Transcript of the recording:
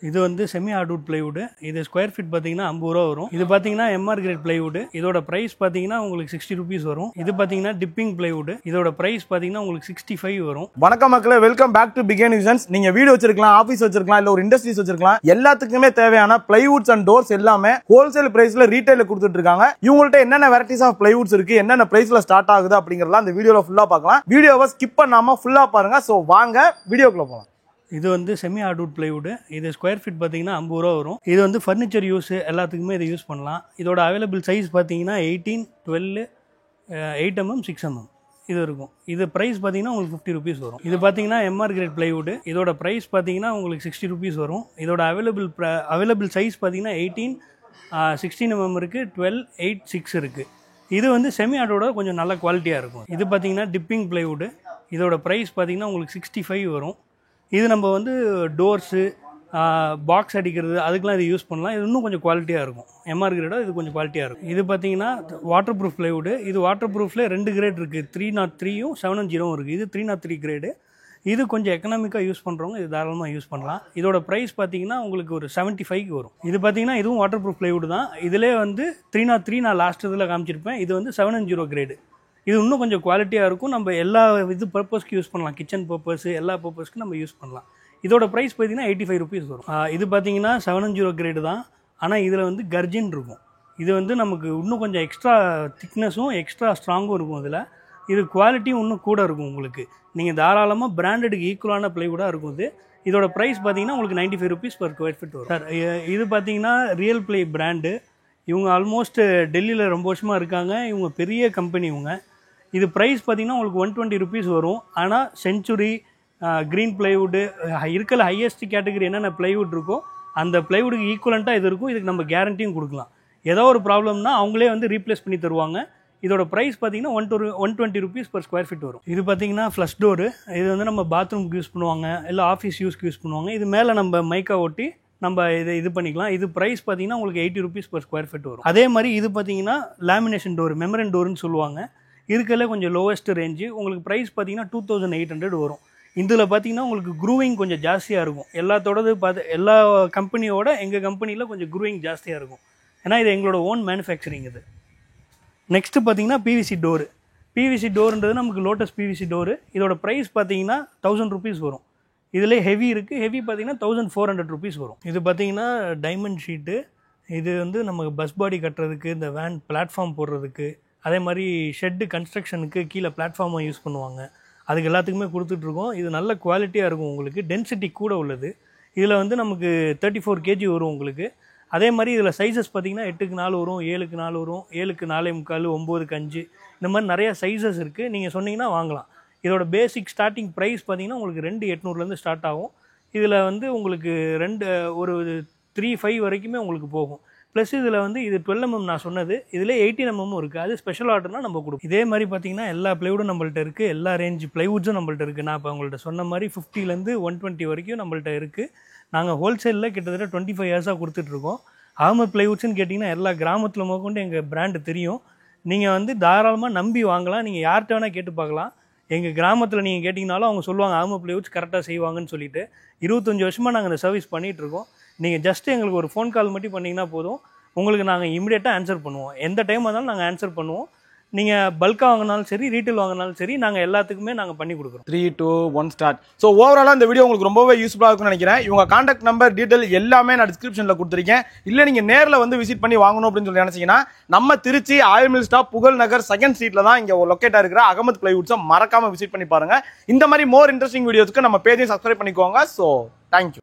இது வந்து semi hardwood plywood. இது ஸ்கொயர் ஃபீட் பார்த்தீங்கன்னா 50 ரூபா வரும். இது பார்த்தீங்கன்னா எம்ஆர் கிரேட் பிளைவுட். இதோட பிரைஸ் பார்த்தீங்கன்னா உங்களுக்கு 60 rupees வரும். இது பார்த்தீங்கன்னா டிப்பிங் பிளைவுட். இதோட பிரைஸ் பார்த்தீங்கன்னா உங்களுக்கு 65 வரும். வணக்கம் மக்களே, வெல்கம் பேக் டு பிகேன் விஷன்ஸ். நீங்க வீடு வச்சிருக்கலாம், ஆபீஸ் வச்சிருக்கலாம், இல்ல ஒரு இண்டஸ்ட்ரீஸ் வச்சிருக்கலாம். எல்லாத்துக்குமே தேவையான பிளைவுட்ஸ் அண்ட் டோர்ஸ் எல்லாமே ஹோல்சேல் பிரைஸ்ல ரீட்டைல கொடுத்துட்டு இருக்காங்க. இவங்கள்ட்ட என்னென்ன வெரைட்டிஸ் ஆஃப் பிளைவுட்ஸ் இருக்கு, என்னென்ன பிரைஸ்ல ஸ்டார்ட் ஆகுது அப்படிங்கறத இந்த வீடியோல ஃபுல்லா பார்க்கலாம். வீடியோவை ஸ்கிப் பண்ணாம ஃபுல்லா பாருங்க. சோ வாங்க வீடியோக்குள்ள போலாம். இது வந்து செமி ஹார்ட்வுட் பிளைவுட். இது ஸ்கொயர் ஃபீட் பார்த்தீங்கன்னா 50 ரூபா வரும். இது வந்து ஃபர்னிச்சர் யூஸ் எல்லாத்துக்குமே இதை யூஸ் பண்ணலாம். இதோட அவைலபிள் சைஸ் பார்த்தீங்கன்னா 18, 12, 8mm, 6mm இது இருக்கும். இது ப்ரைஸ் பார்த்தீங்கன்னா உங்களுக்கு 50 rupees வரும். இது பார்த்தீங்கன்னா எம்ஆர் கிரேட் பிளைவுட். இதோட ப்ரைஸ் பார்த்தீங்கன்னா உங்களுக்கு 60 rupees வரும். இதோட அவைலபிள் சைஸ் பார்த்தீங்கன்னா 18, 16mm இருக்குது, 12, 8, 6 இருக்குது. இது வந்து செமி ஹார்ட்வுட்டோட கொஞ்சம் நல்ல குவாலிட்டியாக இருக்கும். இது பார்த்தீங்கன்னா டிப்பிங் பிளைவுட். இதோட ப்ரைஸ் பார்த்தீங்கன்னா உங்களுக்கு 65 வரும். இது நம்ம வந்து டோர்ஸு, பாக்ஸ் அடிக்கிறது அதுக்கெலாம் இது யூஸ் பண்ணலாம். இது இன்னும் கொஞ்சம் குவாலிட்டியாக இருக்கும். எம்ஆர் கிரேடோ இது கொஞ்சம் குவாலிட்டியாக இருக்கும். இது பார்த்தீங்கன்னா வாட்டர் ப்ரூஃப் பிளைவுட். இது வாட்டர் ப்ரூஃப்லேயே 2 கிரேட் இருக்குது. 303ம் 710 இருக்குது. இது 303 கிரேடு. இது கொஞ்சம் எக்கனாமிக்காக யூஸ் பண்ணுறவங்க இது தாராளமாக யூஸ் பண்ணலாம். இதோட ப்ரைஸ் பார்த்தீங்கன்னா உங்களுக்கு ஒரு 75 வரும். இது பார்த்தீங்கன்னா இதுவும் வாட்டர் ப்ரூஃப் பிளைவுட் தான். இதிலே வந்து 303 நான் லாஸ்ட் இதில் காமிச்சிருப்பேன். இது வந்து 710 கிரேடு. இது இன்னும் கொஞ்சம் குவாலிட்டியாக இருக்கும். நம்ம எல்லா இது பர்பஸ்க்கு யூஸ் பண்ணலாம். கிச்சன் பர்பஸ் எல்லா பர்பஸ்க்கு நம்ம யூஸ் பண்ணலாம். இதோட ப்ரைஸ் பார்த்தீங்கன்னா 85 rupees வரும். இது பார்த்தீங்கன்னா 710 கிரேடு தான். ஆனால் இதில் வந்து கர்ஜின் இருக்கும். இது வந்து நமக்கு இன்னும் கொஞ்சம் எக்ஸ்ட்ரா திக்னஸும் எக்ஸ்ட்ரா ஸ்ட்ராங்கும் இருக்கும். இதில் இது குவாலிட்டியும் இன்னும் கூட இருக்கும். உங்களுக்கு நீங்கள் தாராளமாக பிராண்டடுக்கு ஈக்குவலான பிளைவுடாக இருக்கும். இதோட ப்ரைஸ் பார்த்தீங்கன்னா உங்களுக்கு 95 rupees per square feet வரும். சார் இது பார்த்தீங்கன்னா ரியல் பிளே பிராண்டு. இவங்க ஆல்மோஸ்ட் டெல்லியில் ரொம்ப வருஷமாக இருக்காங்க. இவங்க பெரிய கம்பெனி. இவங்க இது ப்ரைஸ் பார்த்தீங்கன்னா உங்களுக்கு 120 rupees வரும். ஆனால் செஞ்சுரி, க்ரீன் பிளைவுட்டு இருக்கிற ஹையஸ்ட் கேட்டகரி என்னென்ன பிளைவுட் இருக்கோ அந்த பிளைவுட்டுக்கு ஈக்குவலண்ட்டாக இது இருக்கும். இதுக்கு நம்ம கேரண்டியும் கொடுக்கலாம். ஏதோ ஒரு ப்ராப்ளம்னா அவங்களே வந்து ரீப்ளேஸ் பண்ணி தருவாங்க. இதோட ப்ரைஸ் பார்த்தீங்கன்னா 120 rupees per square feet வரும். இது பார்த்தீங்கன்னா ஃப்ளஷ் டோரு. இது வந்து நம்ம பாத்ரூம்க்கு யூஸ் பண்ணுவாங்க, இல்லை ஆஃபீஸ் யூஸ்க்கு யூஸ் பண்ணுவாங்க. இது மேலே நம்ம மைக்கா ஒட்டி நம்ம இது பண்ணிக்கலாம். இது ப்ரைஸ் பார்த்தீங்கன்னா உங்களுக்கு 80 rupees per square feet வரும். அதே மாதிரி இது பார்த்தீங்கன்னா லேமினேஷன் டோர், மெமரன் டோர்னு சொல்லுவாங்க. இதுக்கெல்ல கொஞ்சம் லோவஸ்ட் ரேஞ்சு. உங்களுக்கு ப்ரைஸ் பார்த்தீங்கன்னா 2800 வரும். இதில் பார்த்தீங்கன்னா உங்களுக்கு க்ரூவிங் கொஞ்சம் ஜாஸ்தியாக இருக்கும். எல்லாத்தோடது எல்லா கம்பெனியோட எங்கள் கம்பெனியில் கொஞ்சம் க்ரூவிங் ஜாஸ்தியாக இருக்கும். ஏன்னா இது எங்களோட ஓன் மேனுஃபேக்சரிங். இது நெக்ஸ்ட்டு பார்த்தீங்கன்னா பிவிசி டோரு. பிவிசி டோருன்றது நமக்கு லோட்டஸ் பிவிசி டோரு. இதோட ப்ரைஸ் பார்த்தீங்கன்னா 1000 rupees வரும். இதில் ஹெவி இருக்குது. ஹெவி பார்த்தீங்கன்னா 1400 rupees வரும். இது பார்த்தீங்கன்னா டைமண்ட் ஷீட்டு. இது வந்து நமக்கு பஸ் பாடி கட்டுறதுக்கு, இந்த வேன் பிளாட்ஃபார்ம் போடுறதுக்கு, அதே மாதிரி ஷெட்டு கன்ஸ்ட்ரக்ஷனுக்கு கீழே பிளாட்ஃபார்மை யூஸ் பண்ணுவாங்க. அதுக்கு எல்லாத்துக்குமே கொடுத்துட்ருக்கோம். இது நல்ல குவாலிட்டியாக இருக்கும். உங்களுக்கு டென்சிட்டி கூட உள்ளது. இதில் வந்து நமக்கு 34 kg வரும் உங்களுக்கு. அதே மாதிரி இதில் சைஸஸ் பார்த்தீங்கன்னா 8க்கு 4 வரும், 7க்கு 4 வரும், 7க்கு 4.25, 9க்கு 5 இந்த மாதிரி நிறையா சைஸஸ் இருக்குது. நீங்கள் சொன்னீங்கன்னா வாங்கலாம். இதோட பேசிக் ஸ்டார்டிங் ப்ரைஸ் பார்த்தீங்கன்னா உங்களுக்கு 2800 ஸ்டார்ட் ஆகும். இதில் வந்து உங்களுக்கு ஒரு 3.5 வரைக்குமே உங்களுக்கு போகும். ப்ளஸ் இதில் வந்து இது 12mm நான் சொன்னது. இதில் 18mm இருக்குது. அது ஸ்பெஷல் ஆர்டர்னால் நம்ம கொடுப்போம். இதே மாதிரி பார்த்தீங்கன்னா எல்லா பிளைவுடும் நம்மள்ட்ட இருக்குது. எல்லா ரேஞ்ச் பிளைவுட்ஸும் நம்மள்ட்ட இருக்குது. நான் இப்போ உங்கள்கிட்ட சொன்ன மாதிரி 50லேருந்து 120 வரைக்கும் நம்மள்ட்ட இருக்குது. நாங்கள் ஹோல்சேலில் கிட்டத்தட்ட 25 years கொடுத்துட்ருக்கோம். அகமது பிளைவுட்ஸ்ன்னு கேட்டிங்கன்னா எல்லா கிராமத்தில் கொண்டு எங்கள் பிராண்டு தெரியும். நீங்கள் வந்து தாராளமாக நம்பி வாங்கலாம். நீங்கள் யார்கிட்ட வேணால் கேட்டு பார்க்கலாம். எங்கள் கிராமத்தில் நீங்கள் கேட்டிங்கனாலும் அவங்க சொல்லுவாங்க அகமது பிளைவுட்ஸ் கரெக்டாக செய்வாங்கன்னு சொல்லிட்டு. 25 வருஷமாக நாங்கள் இந்த சர்வீஸ் பண்ணிகிட்ருக்கோம். நீங்கள் ஜஸ்ட்டு எங்களுக்கு ஒரு ஃபோன் கால் மட்டும் பண்ணிங்கன்னா போதும். உங்களுக்கு நாங்கள் இமிடியேட்டாக ஆன்சர் பண்ணுவோம். எந்த டைம் வந்தாலும் நாங்கள் ஆன்சர் பண்ணுவோம். நீங்கள் பல்காக வாங்கினாலும் சரி, ரீட்டைல் வாங்கினாலும் சரி, நாங்கள் எல்லாத்துக்குமே நாங்கள் பண்ணி கொடுக்குறோம். 3, 2, 1 ஸ்டார்ட். ஸோ ஓவராலாக இந்த வீடியோ உங்களுக்கு ரொம்பவே யூஸ்ஃபுல்லாக இருக்கும்னு நினைக்கிறேன். இவங்க கான்டாக்ட் நம்பர், டீட்டெயில் எல்லாமே நான் டிஸ்கிரிப்ஷனில் கொடுத்துருக்கேன். இல்லை நீங்கள் நேரில் வந்து விசிட் பண்ணி வாங்கணும் அப்படின்னு சொல்லி நினச்சிங்கன்னா நம்ம திருச்சி ஆயில் மில் ஸ்டாப் புகழ் நகர் 2nd streetல தான் இங்கே லொக்கேட்டாக இருக்கிற அகமது பிளைவுட்ஸை மறக்காமல் விசிட் பண்ணி பாருங்கள். இந்த மாதிரி மோர் இன்ட்ரெஸ்டிங் வீடியோஸ்க்கு நம்ம பேஜையும் சப்ஸ்கிரைப் பண்ணிக்கோங்க. So thank you.